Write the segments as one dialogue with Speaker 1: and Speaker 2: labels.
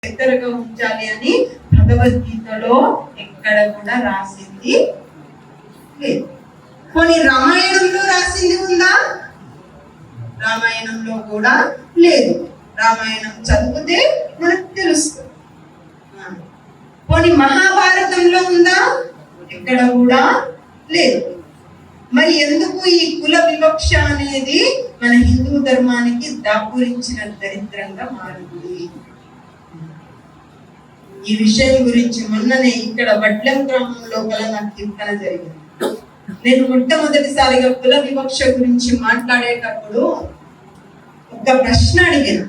Speaker 1: దగ్గరగా ఉంచాలి అని భగవద్గీతలో ఎక్కడ కూడా రాసింది లేదు. కొన్ని రామాయణంలో రాసింది ఉందా? రామాయణంలో కూడా లేదు. రామాయణం చదివితే మనకు తెలుస్తుంది. కొన్ని మహాభారతంలో ఉందా? ఎక్కడ కూడా లేదు. మరి ఎందుకు ఈ కుల వివక్ష అనేది మన హిందూ ధర్మానికి దాపురించిన దరిద్రంగా మారింది? ఈ విషయం గురించి మొన్ననే ఇక్కడ వడ్లం గ్రామంలో నాకు కీర్తన జరిగింది. నేను మొట్టమొదటిసారిగా కుల వివక్ష గురించి మాట్లాడేటప్పుడు ఒక ప్రశ్న అడిగాను.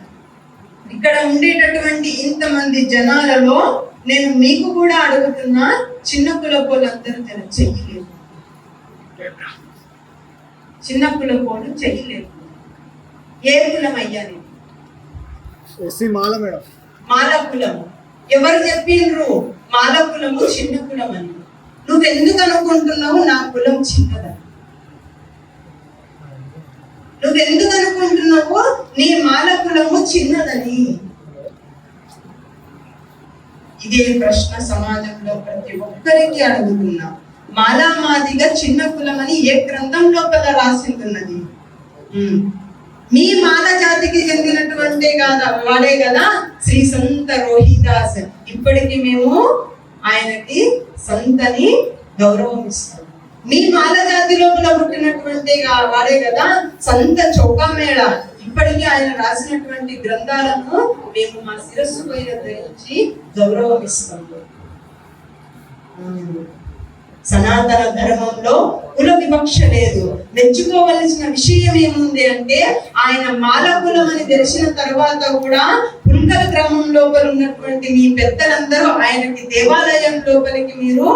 Speaker 1: ఇక్కడ ఉండేటటువంటి ఇంతమంది జనాలలో నేను మీకు కూడా అడుగుతున్నా, చిన్న కులపోలందరూ చెయ్యలేదు. చిన్న కులపోలు చెయ్యలేదు. ఏ కులం అయ్యా? మాల కులము. ఎవరు చెప్పిండ్రు మాల కులము చిన్న కులం అని? నువ్వెందుకు అనుకుంటున్నావు నా కులం చిన్నదని? నువ్వెందుకు అనుకుంటున్నావు నీ మాల కులము చిన్నదని? ఇదే ప్రశ్న సమాజంలో ప్రతి ఒక్కరికి అడుగుతున్నా. మాలామాదిగా చిన్న కులం అని ఏ గ్రంథంలో కదా రాసింటున్నది? మీ మాల జాతికి చెందినటువంటి వాడే కదా శ్రీ సంత రోహిదాస్. ఇప్పటికి మేము ఆయనకి సంతని గౌరవం ఇస్తాం. మీ మాల జాతి లోపల పుట్టినటువంటి వాడే కదా సంత చౌకామేళ. ఇప్పటికీ ఆయన రాసినటువంటి గ్రంథాలను మేము మా శిరస్సు పైన ధరించి గౌరవం ఇస్తాము. సనాతన ధర్మంలో కుల వివక్ష లేదు. మెచ్చుకోవలసిన విషయం ఏముంది అంటే, ఆయన మాల కులం అని తెలిసిన తర్వాత కూడా పుల్కల గ్రామం లోపల ఉన్నటువంటి మీ పెద్దలందరూ ఆయనకి దేవాలయం లోపలికి మీరు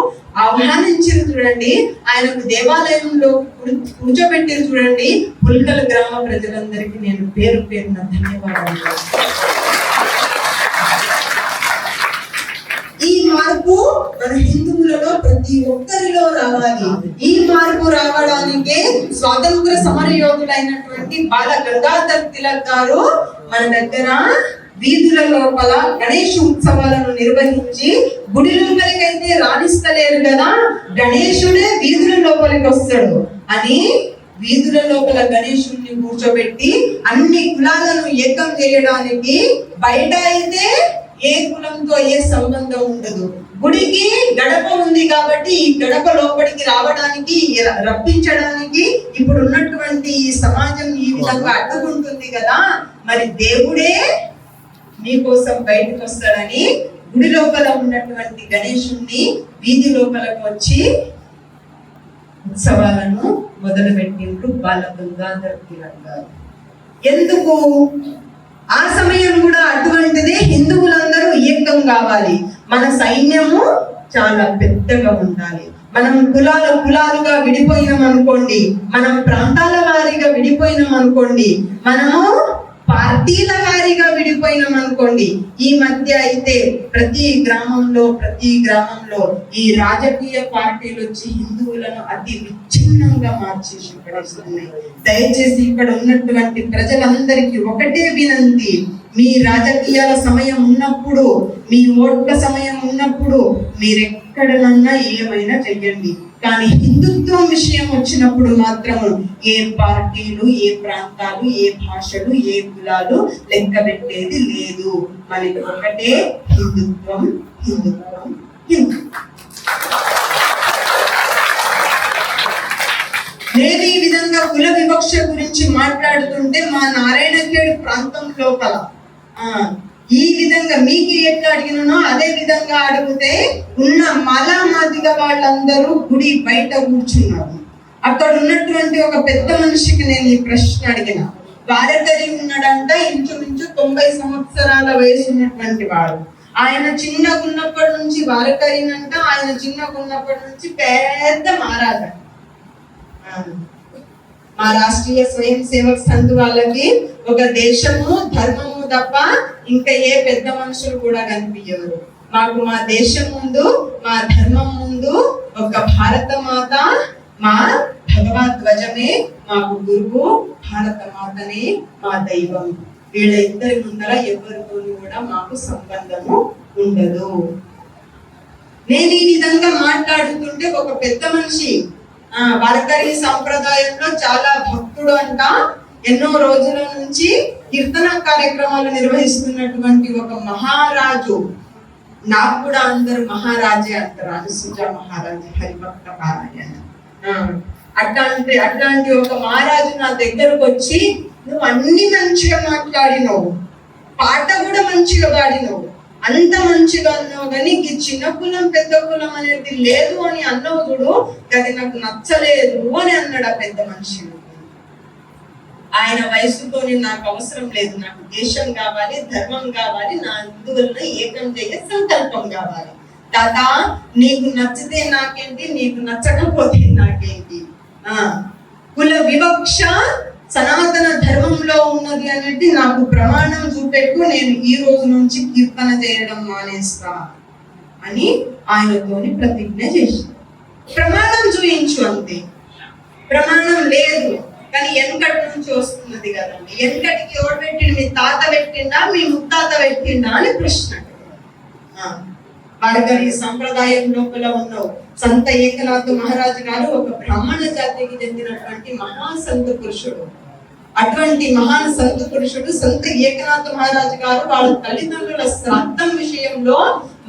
Speaker 1: ఆహ్వానించారు చూడండి, ఆయనకు దేవాలయంలో కూర్చోబెట్టారు చూడండి. పుల్కల గ్రామ ప్రజలందరికీ నేను పేరు పేరున ధన్యవాదాలు. ఈ మార్పు మన హిందువులలో ప్రతి ఒక్కరిలో రావాలి. ఈ మార్పు రావడానికే స్వాతంత్ర సమర యోధులైనటువంటి బాల గంగాధర్ తిలక్ గారు మన దగ్గర వీధుల లోపల గణేష్ ఉత్సవాలను నిర్వహించి, గుడి లోపలికైతే రాణిస్తలేరు కదా, గణేశుడే వీధుల లోపలికి వస్తాడు అని వీధుల లోపల గణేశుడిని కూర్చోబెట్టి అన్ని కులాలను ఏకం చేయడానికి, బయట అయితే ఏ కులంతో ఏ సంబంధం ఉండదు, గుడికి గడప ఉంది కాబట్టి ఈ గడప లోపలికి రావడానికి రప్పించడానికి ఇప్పుడు ఉన్నటువంటి ఈ సమాజం ఈ విధంగా అడ్డుకుంటుంది కదా, మరి దేవుడే మీకోసం బయటకు వస్తాడని గుడి లోపల ఉన్నటువంటి గణేశుణ్ణి వీధి లోపలకు వచ్చి ఉత్సవాలను మొదలు పెట్టిండ్రు బాల గంగాధర్ తిలక్ గారు. ఎందుకు? ఆ సమయం కూడా అటువంటిదే. హిందువులందరూ ఏకం కావాలి. మన సైన్యము చాలా పెద్దగా ఉండాలి. మనం కులాలుగా విడిపోయినాం అనుకోండి, మనం ప్రాంతాల వారీగా విడిపోయినాం అనుకోండి, మనము పార్టీల వారీగా విడిపోయినాం అనుకోండి. ఈ మధ్య అయితే ప్రతి గ్రామంలో ఈ రాజకీయ పార్టీలు వచ్చి హిందువులను అతి విచ్ఛిన్నంగా మార్చేసి పడేస్తున్నాయి. దయచేసి ఇక్కడ ఉన్నటువంటి ప్రజలందరికీ ఒకటే వినంతి, మీ రాజకీయాల సమయం ఉన్నప్పుడు, మీ ఓట్ల సమయం ఉన్నప్పుడు మీరెక్కడనన్నా ఏమైనా చెయ్యండి. కానీ హిందుత్వం విషయం వచ్చినప్పుడు మాత్రము ఏ పార్టీలు, ఏ ప్రాంతాలు, ఏ భాషలు, ఏ కులాలు లెక్క పెట్టేది లేదు. మనకి ఒకటే హిందుత్వం, హిందుత్వం, హిందుత్వం. నేను ఈ విధంగా కుల వివక్ష గురించి మాట్లాడుతుంటే మా నారాయణఖేడ్ ప్రాంతం లోపల ఈ విధంగా మీకు ఎట్లా అడిగినానో అదే విధంగా అడిగితే ఉన్న మాలామాదిగా వాళ్ళందరూ గుడి బయట కూర్చున్నారు. అక్కడ ఉన్నటువంటి ఒక పెద్ద మనిషికి నేను ఈ ప్రశ్న అడిగిన. వారకరి ఉన్నాడంట, ఇంచుమించు 90 సంవత్సరాల వయసు ఉన్నటువంటి వాడు. ఆయన చిన్నగా ఉన్నప్పటి నుంచి వారకరినంట, ఆయన చిన్నగా ఉన్నప్పటి నుంచి పెద్ద మారాట. మా రాష్ట్రీయ స్వయం సేవక్ సంఘ్ వాళ్ళకి ఒక దేశము, ధర్మము తప్ప ఇంకా ఏ పెద్ద మనుషులు కూడా కనిపించరు. మాకు మా దేశం ముందు, మా ధర్మం ముందు ఒక భారత మాత, మా భగవద్ధ్వజమే మాకు గురువు, భారత మాతనే మా దైవం. వీళ్ళ ఇద్దరి ముందర ఎవరితో కూడా మాకు సంబంధము ఉండదు. నేను ఈ విధంగా మాట్లాడుతుంటే ఒక పెద్ద మనిషి వారకరి సంప్రదాయంలో చాలా భక్తుడు అంట, ఎన్నో రోజుల నుంచి కీర్తన కార్యక్రమాలు నిర్వహిస్తున్నటువంటి ఒక మహారాజు, నాకు కూడా అందరు మహారాజే అంటారు, అనుసుజ మహారాజు, హరిభక్త పారాయణ. అట్లాంటి ఒక మహారాజు నా దగ్గరకు వచ్చి, నువ్వు అన్ని మంచిగా మాట్లాడినవు, పాట కూడా మంచిగా పాడినవు, అంత మంచిగా అన్నావు, కానీ ఈ చిన్న కులం పెద్ద కులం అనేది లేదు అని అన్నావు చూడు, అది నాకు నచ్చలేదు అని అన్నాడు ఆ పెద్ద మనిషి. ఆయన వయసుతో నాకు అవసరం లేదు, నాకు దేశం కావాలి, ధర్మం కావాలి, నా హిందువులను ఏకం చేయ సంకల్పం కావాలి. తాత, నీకు నచ్చితే నాకేంటి, నీకు నచ్చకపోతే నాకేంటి? కుల వివక్ష సనాతన ధర్మంలో ఉన్నది అనేది నాకు ప్రమాణం చూపెట్టు, నేను ఈ రోజు నుంచి కీర్తన చేయడం మానేస్తా అని ఆయనతోని ప్రతిజ్ఞ చేసి, ప్రమాణం చూయించు అంతే. ప్రమాణం లేదు కానీ వెనకటి నుంచి వస్తున్నది కదండి. వెనకటికి ఎవరు పెట్టిండు? మీ తాత పెట్టిండా, మీ ముత్తాత పెట్టిండా అని ప్రశ్న. వారకరి సంప్రదాయం లోపల ఉన్నావు సంత ఏకనాథ మహారాజు గారు ఒక బ్రాహ్మణ జాతికి చెందినటువంటి మహాసంత పురుషుడు. అటువంటి మహాన్ సంత పురుషుడు సంత ఏకనాథ మహారాజు గారు వాళ్ళ తల్లిదండ్రుల శ్రాద్ధం విషయంలో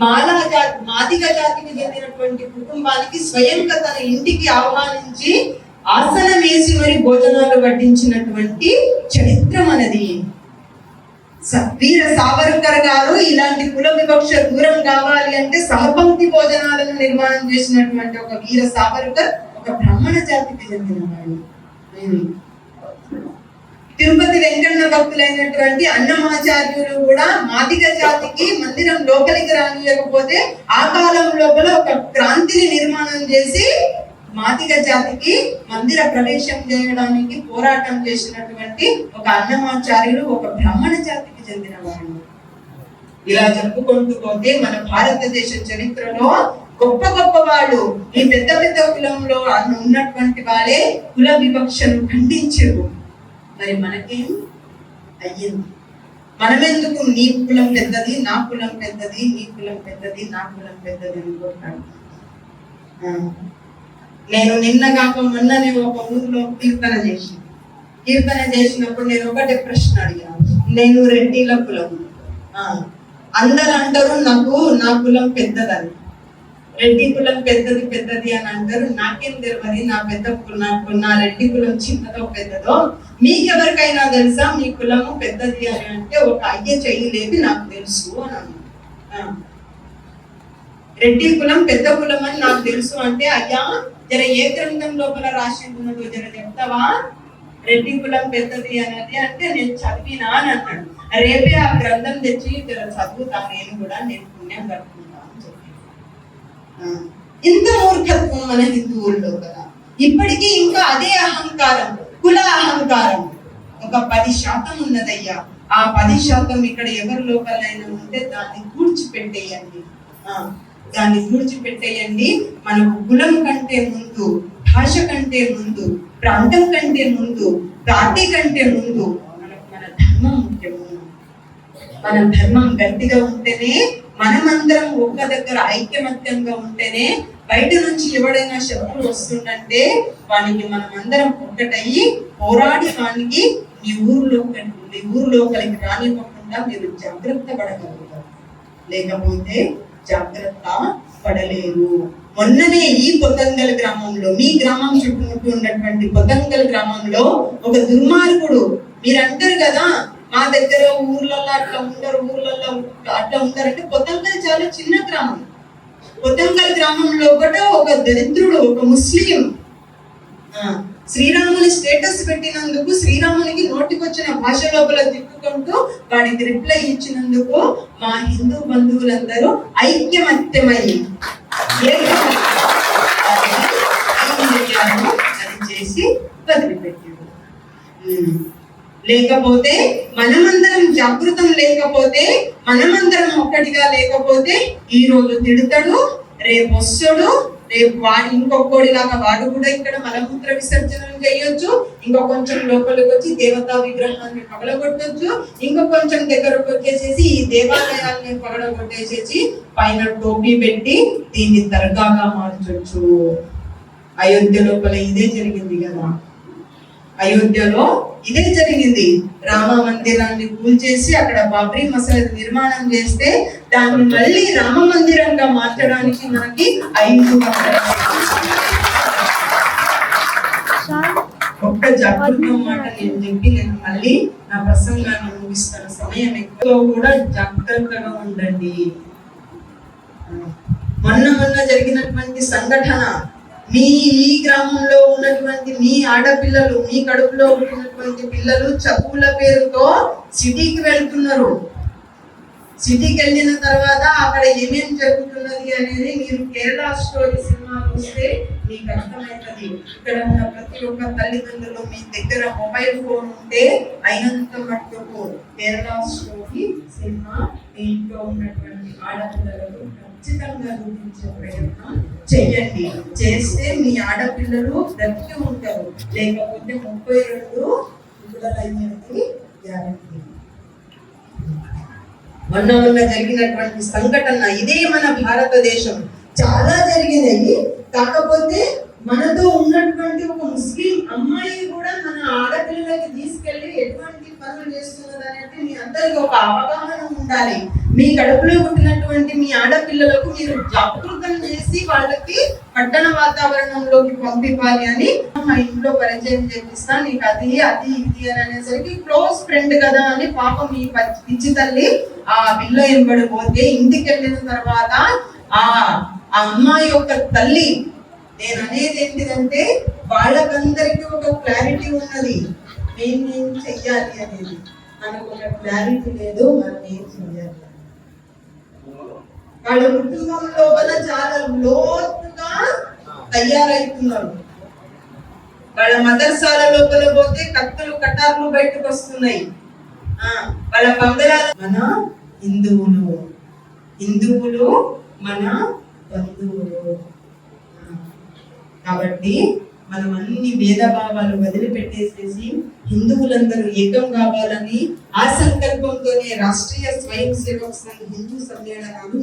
Speaker 1: మాదిగ జాతికి చెందినటువంటి కుటుంబానికి స్వయంగా తన ఇంటికి ఆహ్వానించి ఆసనం వేసి మరి భోజనాలు వడ్డించినటువంటి చరిత్ర మనది. వీర సావర్కర్ గారు ఇలాంటి కుల వివక్ష దూరం కావాలి అంటే సహపంక్తి భోజనాలను నిర్మాణం చేసినటువంటి ఒక వీర సావర్కర్ ఒక బ్రాహ్మణ జాతికి చెందినవాడు. తిరుపతి వెంకన్న భక్తులైనటువంటి అన్నమాచార్యులు కూడా మాదిగ జాతికి మందిరం లోపలికి రానియకపోతే ఆ కాలం లోపల ఒక క్రాంతిని నిర్మాణం చేసి మాదిగ జాతికి మందిర ప్రవేశం చేయడానికి పోరాటం చేసినటువంటి ఒక అన్నమాచార్యులు ఒక బ్రాహ్మణ జాతికి చెందిన వాళ్ళు. ఇలా చెప్పుకుంటూ పోతే మన భారతదేశ చరిత్రలో గొప్ప గొప్ప వాళ్ళు ఈ పెద్ద పెద్ద కులంలో ఉన్నటువంటి వాళ్ళే కుల వివక్షను ఖండించారు. మరి మనకేం అయ్యింది? మనమెందుకు నీ కులం పెద్దది, నా కులం పెద్దది, నీ కులం పెద్దది, నా కులం పెద్దది అనుకుంటాను. నేను నిన్న కాక మొన్న నేను ఒక ఊరిలో కీర్తన చేసినప్పుడు నేను ఒకటే ప్రశ్న అడిగాను. నేను రెడ్డిల కులం, అందరు అంటారు నాకు నా కులం పెద్దదని, రెడ్డి కులం పెద్దది అని అంటారు. నాకేం తెలియదు నా నా రెడ్డి కులం చిన్నదో పెద్దదో, మీకెవరికైనా తెలుసా మీ కులము పెద్దది అని అంటే ఒక అయ్య చెయ్యలేదు నాకు తెలుసు అని అన్నాను. రెడ్డి కులం పెద్ద కులం అని నాకు తెలుసు అంటే, అయ్యా జర ఏ గ్రంథం లోపల రాసి ఉన్నదో జర చెప్తావా, రెడ్డి కులం పెద్దది అనేది అంటే నేను చదివినా అని అన్నాడు. రేపే ఆ గ్రంథం తెచ్చి జర చదువుతా, నేను కూడా నేను పుణ్యం కట్టుకుంటా అని చెప్పి. ఇంత మూర్ఖత్వం మన హిందువుల్లో కదా. ఇప్పటికీ ఇంకా అదే అహంకారం, కుల అహంకారం ఒక 10% ఉన్నదయ్యా. ఆ 10% ఇక్కడ ఎవరి లోపలైనా ఉంటే దాన్ని కూర్చిపెట్టేయండి, దాన్ని విడిచిపెట్టేయండి. మనకు కులం కంటే ముందు, భాష కంటే ముందు, ప్రాంతం కంటే ముందు, పార్టీ కంటే ముందు మనకు మన ధర్మం ముఖ్యము. మన ధర్మం గట్టిగా ఉంటేనే, మనమందరం ఒక్క దగ్గర ఐక్యమత్యంగా ఉంటేనే బయట నుంచి ఎవడైనా శత్రువు వస్తుందంటే వానికి మనం అందరం ఒక్కటయ్యి పోరాడి వానికి మీ ఊర్లోకి రానివ్వకుండా మీరు జాగ్రత్త పడగలుగుతారు, లేకపోతే జాగ్రత్త పడలేరు. మొన్ననే ఈ పొతంగల్ గ్రామంలో, మీ గ్రామం చుట్టుముట్టు ఉన్నటువంటి పొతంగల్ గ్రామంలో ఒక దుర్మార్గుడు, మీరు అంటారు కదా మా దగ్గర ఊర్లలో అట్లా ఉండరు, ఊర్లలో అట్లా ఉంటారంటే, పొతంగల్ చాలా చిన్న గ్రామం. పొతంగల్ గ్రామంలో కూడా ఒక దరిద్రుడు, ఒక ముస్లిం శ్రీరాముని స్టేటస్ పెట్టినందుకు, శ్రీరామునికి నోటికొచ్చిన భాష లోపల తిప్పుకుంటూ వాడికి రిప్లై ఇచ్చినందుకు మా హిందూ బంధువులందరూ ఐక్యమత్యమై అది చేసి వదిలిపెట్టారు. లేకపోతే మనమందరం జాగృతం లేకపోతే, మనమందరం ఒక్కటిగా లేకపోతే ఈ రోజు తిడతాడు, రేపు వస్తాడు, రేపు వాడు ఇంకొకటి లాగా వాడు కూడా ఇక్కడ మలమూత్ర విసర్జనం చేయొచ్చు, ఇంకో కొంచెం లోపలికి వచ్చి దేవతా విగ్రహాన్ని పగలగొట్టొచ్చు, ఇంకో కొంచెం దగ్గరకు వచ్చేసేసి ఈ దేవాలయాల్ని పగలగొట్టేసేసి పైన టోపీ పెట్టి దీన్ని దర్గాగా మార్చొచ్చు. అయోధ్య లోపల ఇదే జరిగింది కదా, అయోధ్యలో ఇదే జరిగింది. రామ మందిరాన్ని కూల్చేసి అక్కడ బాబ్రీ మసీద్ నిర్మాణం చేస్తే దాన్ని మళ్ళీ రామ మందిరంగా మార్చడానికి మనకి 5 ఒక్క జాగ్రత్త మాట నేను చెప్పి నేను మళ్ళీ నా ప్రసంగాన్ని ముగిస్తాను. సమయం ఎక్కువ కూడా జాగ్రత్తగా ఉండండి. మొన్న జరిగినటువంటి సంఘటన, మీ ఈ గ్రామంలో ఉన్నటువంటి మీ ఆడపిల్లలు, మీ కడుపులో ఉన్నటువంటి పిల్లలు చదువుల పేరుతో సిటీకి వెళ్తున్నారు. సిటీకి వెళ్ళిన తర్వాత అక్కడ ఏమేమి జరుగుతున్నది అనేది మీరు కేరళ స్టోరీ సినిమా చూస్తే మీకు అర్థమవుతుంది. ఇక్కడ ఉన్న ప్రతి ఒక్క తల్లిదండ్రులు మీ దగ్గర మొబైల్ ఫోన్ ఉంటే అయినంత మట్టుకు కేరళ స్టోరీ సినిమా ఇంట్లో ఉన్నటువంటి ఆడపిల్లలకు ఖచ్చితంగా చూపించే ప్రయత్నం చెయ్యండి. చేస్తే మీ ఆడపిల్లలు బ్రతికి ఉంటారు, లేకపోతే 32 విడుదలయ్యేది గ్యారెంటీ. మొన్న జరిగినటువంటి సంఘటన ఇదే. మన భారతదేశం చాలా జరిగినాయి. కాకపోతే మనతో ఉన్నటువంటి ఒక ముస్లిం అమ్మాయి కూడా మన ఆడపిల్లలకి తీసుకెళ్లి ఎటువంటి పనులు చేస్తున్నది అనేది మీ అందరికీ ఒక అవగాహన ఉండాలి. మీ కడుపులో పుట్టినటువంటి మీ ఆడపిల్లలకు మీరు జాగృతం చేసి వాళ్ళకి పట్టణ వాతావరణంలోకి పంపివ్వాలి అని మా ఇంట్లో పరిచయం చేపిస్తా, నీకు అది ఇది అని అనేసరికి క్లోజ్ ఫ్రెండ్ కదా అని పాపం ఈ పిచ్చి తల్లి ఆ పిల్ల ఎంబడి పోతే ఇంటికి వెళ్ళిన తర్వాత ఆ అమ్మాయి యొక్క తల్లి, నేను అనేది ఏంటిదంటే వాళ్ళకందరికీ ఒక క్లారిటీ ఉన్నది, మేము ఏం చెయ్యాలి అనేది. మనకు ఒక క్లారిటీ లేదు, మనం ఏం చెయ్యాలి. వాళ్ళ కుటుంబం లోపల చాలా లోతుగా తయారైతున్నారు. వాళ్ళ మదర్సాల లోపల పోతే కత్తులు కటార్లు బయటకు వస్తున్నాయి. వాళ్ళ బంగారాలు మన హిందువులు మన బంధువులు. కాబట్టి మనం అన్ని భేదభావాలు వదిలిపెట్టేసేసి హిందువులందరూ ఏకం కావాలని ఆ సంకల్పంతోనే రాష్ట్రీయ స్వయం సేవక్ సంఘ్ హిందూ సమ్మేళనాలు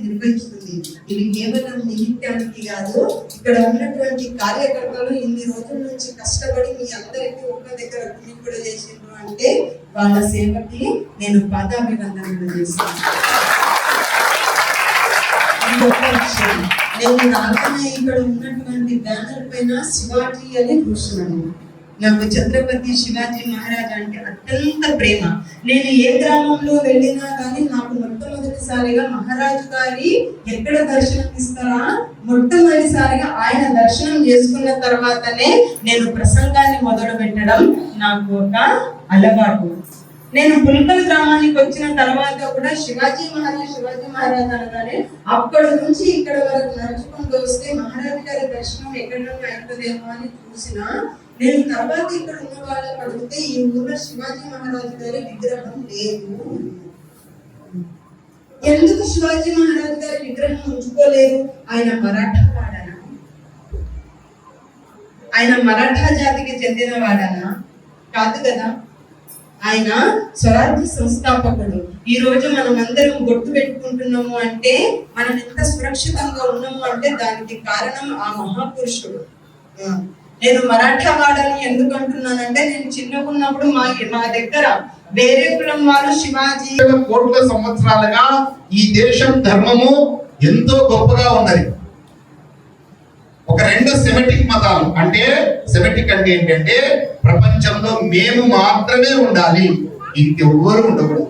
Speaker 1: నిర్వహిస్తుంది. ఇవి కేవలం నిమిత్తానికి కాదు, ఇక్కడ ఉన్నటువంటి కార్యకర్తలు ఇన్ని రోజుల నుంచి కష్టపడి మీ అందరికీ ఒక్క దగ్గర కూడా చేసిండ్రు అంటే వాళ్ళ సేవకి నేను పాదాభివందనలు చేస్తాను. నేను నాకనే ఇక్కడ ఉన్నటువంటి బ్యానర్ పైన శివాజీ అని చూస్తున్నాను. నాకు ఛత్రపతి శివాజీ మహారాజ్ అంటే అత్యంత ప్రేమ. నేను ఏ గ్రామంలో వెళ్ళినా కానీ నాకు మొట్టమొదటిసారిగా మహారాజు గారి ఎక్కడ దర్శనం ఇస్తారా, మొట్టమొదటిసారిగా ఆయన దర్శనం చేసుకున్న తర్వాతనే నేను ప్రసంగాన్ని మొదలు పెట్టడం నాకు ఒక అలవాటు. నేను పుల్కల్ గ్రామానికి వచ్చిన తర్వాత కూడా శివాజీ మహారాజ్ అనగానే అక్కడి నుంచి ఇక్కడ వరకు నడుచుకుంటూ వస్తే మహారాజు గారి దర్శనం ఎక్కడో అవుతుందేమో అని చూసినా, నేను తర్వాత ఇక్కడ ఉన్న వాళ్ళకి అడిగితే ఈ ఊర్లో శివాజీ మహారాజు గారి విగ్రహం లేదు. ఎందుకు శివాజీ మహారాజు గారి విగ్రహం ఉంచుకోలేదు? ఆయన మరాఠా వాడనా? ఆయన మరాఠా జాతికి చెందిన వాడనా? కాదు కదా. ఆయన స్వరాజ్య సంస్థాపకుడు. ఈ రోజు మనం అందరం గుర్తు పెట్టుకుంటున్నాము అంటే, మనం ఎంత సురక్షితంగా ఉన్నాము అంటే దానికి కారణం ఆ మహాపురుషుడు. నేను మరాఠా వాడని ఎందుకు అంటున్నానంటే, నేను చిన్నగా ఉన్నప్పుడు మా దగ్గర వేరే కులం వాళ్ళు శివాజీ
Speaker 2: కోట్ల సంవత్సరాలుగా ఈ దేశం ధర్మము ఎంతో గొప్పగా ఉన్నది. ఒక 2 సెమిటిక్ మతాలు అంటే, సెమిటిక్ అంటే ఏంటంటే ప్రపంచంలో మేము మాత్రమే ఉండాలి, ఇంకెవ్వరు ఉండకూడదు.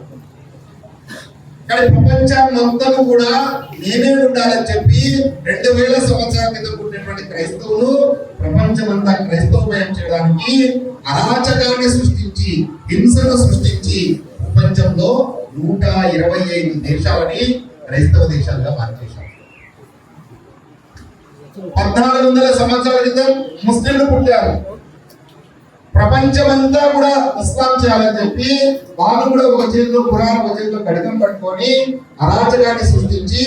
Speaker 2: కానీ ప్రపంచాన్ని మొత్తం కూడా మేమే ఉండాలని చెప్పి 2000 సంవత్సరాల క్రితం పుట్టినటువంటి క్రైస్తవులు ప్రపంచమంతా క్రైస్తవమయం చేయడానికి అరాచకాన్ని సృష్టించి, హింసను సృష్టించి ప్రపంచంలో 125 దేశాలని క్రైస్తవ దేశాలుగా మార్చేశారు. 1400 సంవత్సరాల క్రితం ముస్లింలు పుట్టారు. ప్రపంచమంతా కూడా ఇస్లాం చేయాలని చెప్పి వాళ్ళు కూడా ఒక చేతిలో ఖురాన్, ఒక చేతిలో ఖడ్గం పట్టుకొని అరాచకాన్ని సృష్టించి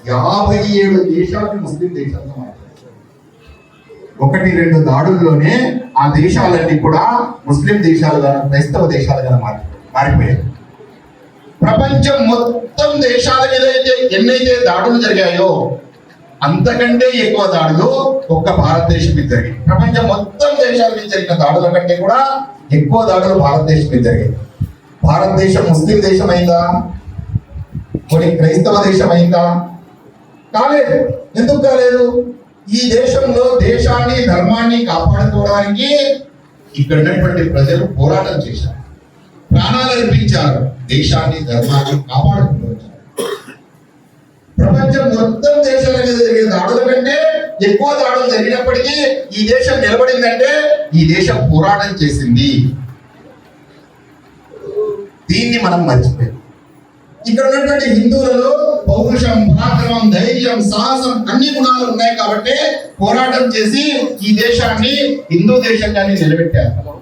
Speaker 2: 57 దేశాలను ముస్లిం దేశాలుగా మార్చారు. 1-2 దాడుల్లోనే ఆ దేశాలన్నీ కూడా ముస్లిం దేశాలుగా క్రైస్తవ దేశాలుగా మారిపోయాయి. ప్రపంచం మొత్తం దేశాల మీద ఎన్నైతే దాడులు జరిగాయో అంతకంటే ఎక్కువ దాడులు ఒక్క భారతదేశం మీద జరిగాయి. ప్రపంచం మొత్తం దేశాల మీద జరిగిన దాడుల కంటే కూడా ఎక్కువ దాడులు భారతదేశం మీద జరిగాయి. భారతదేశం ముస్లిం దేశం అయిందా? కొన్ని క్రైస్తవ దేశం అయిందా? కాలేదు. ఎందుకు కాలేదు? ఈ దేశంలో దేశాన్ని ధర్మాన్ని కాపాడుకోవడానికి ఇక్కడ ఉన్నటువంటి ప్రజలు పోరాటం చేశారు, ప్రాణాలు అర్పించారు, దేశాన్ని ధర్మాన్ని కాపాడుకుంటూ వచ్చారు. ప్రపంచం మొత్తం దేశాల మీద జరిగే దాడుల కంటే ఎక్కువ దాడులు జరిగినప్పటికీ ఈ దేశం నిలబడిందంటే ఈ దేశం పోరాటం చేసింది. దీన్ని మనం మర్చిపోయాం. ఇక్కడ ఉన్నటువంటి హిందువులలో పౌరుషం, పరాక్రమం, ధైర్యం, సాహసం అన్ని గుణాలు ఉన్నాయి కాబట్టి పోరాటం చేసి ఈ దేశాన్ని హిందూ దేశంగానే నిలబెట్టారు.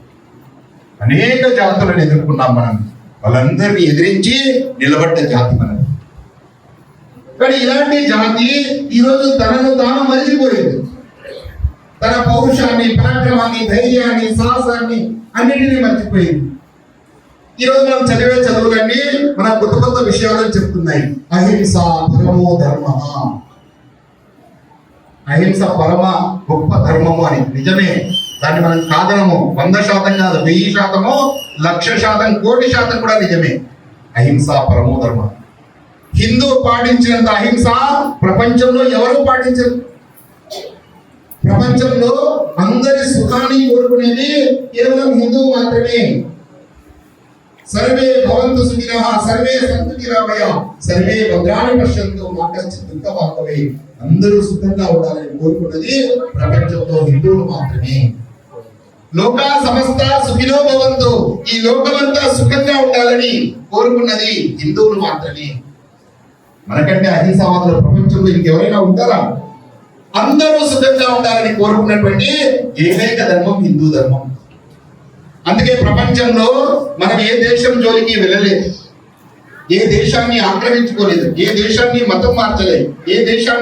Speaker 2: అనేక జాతులను ఎదుర్కొన్నాం మనం, వాళ్ళందరినీ ఎదిరించి నిలబడ్డ జాతి మనం. కానీ ఇలాంటి జాతి ఈరోజు తనను తాను మరిచిపోయింది. తన పౌరుషాన్ని, పరాక్రమాన్ని, ధైర్యాన్ని, సాహసాన్ని అన్నిటినీ మర్చిపోయింది. ఈరోజు మనం చదివే చదువులన్నీ మన కొత్త కొత్త విషయాలను చెప్తున్నాయి. అహింస పరమో ధర్మ, అహింస పరమ గొప్ప ధర్మము అని. నిజమే, దాన్ని మనం కాదనము. 100% కాదు, 1000%, 1,00,000%, 1,00,00,000% కూడా నిజమే. అహింస పరమో ధర్మ. హిందూ పాటించినంత అహింస ప్రపంచంలో ఎవరు పాటించరు. ప్రపంచంలో అందరి సుఖాన్ని కోరుకునేది కేవలం హిందువు మాత్రమే. సర్వే భవంతు సుఖినః, సర్వే సంతు నిరామయ, సర్వే భద్రాణి పశ్యంతు మా కశ్చిత్ దుఃఖమాపవే. అందరూ సుఖంగా ఉండాలని కోరుకున్నది ప్రపంచంలో హిందువులు మాత్రమే. లోకా సమస్త సుఖినో భవంతు, ఈ లోకమంతా సుఖంగా ఉండాలని కోరుకున్నది హిందువులు మాత్రమే. మనకంటే అహింసావాదులు ప్రపంచంలో ఇంకెవరైనా ఉంటారా? అందరూ సుఖంగా ఉండాలని కోరుకున్నటువంటి ఏకైక ధర్మం హిందూ ధర్మం. అందుకే ప్రపంచంలో మనం ఏ దేశం జోలికి వెళ్ళలేదు, ఏ దేశాన్ని ఆక్రమించుకోలేదు, ఏ దేశాన్ని మతం మార్చలేదు, ఏ దేశాన్ని